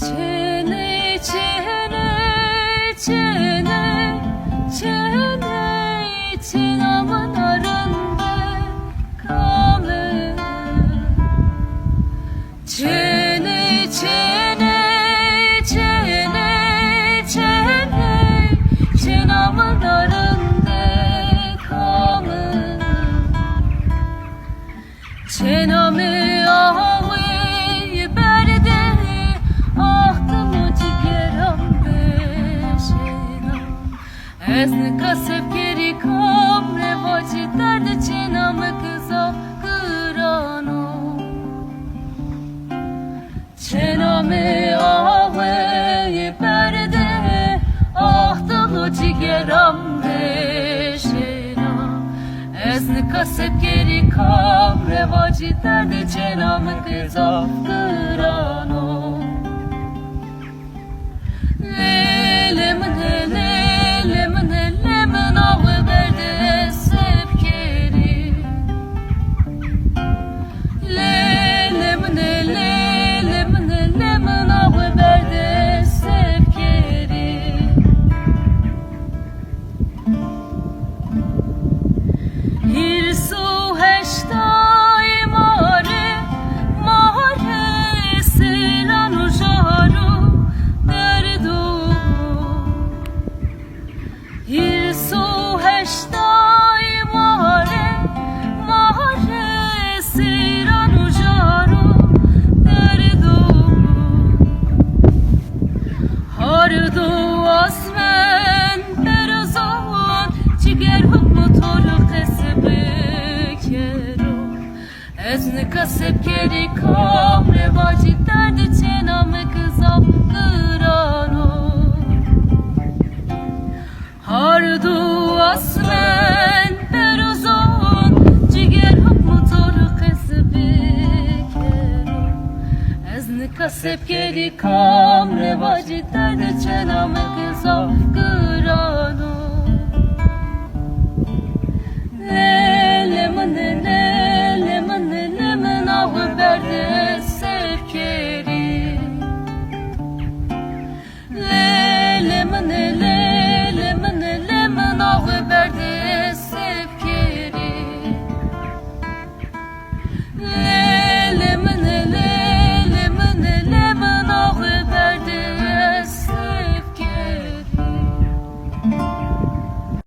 Çene çene çene çene çenamın arında kalır. Çene çene çene çene çenamın arında kalır. Çenamı Ezne kasep geri kam revaci derde çenamı kıza kırano. Çenamı ağabey perde ahtalı cigeram beşena. Ezne kasep geri kam revaci derde çenamı kıza kırano. Ezne kasep geri kam revaci derde çenamı kıza kırano. Hardu asmen perozon ciger huk motoru kesbekero. Ezne kasep geri kam revaci derde çenamı kıza kırano.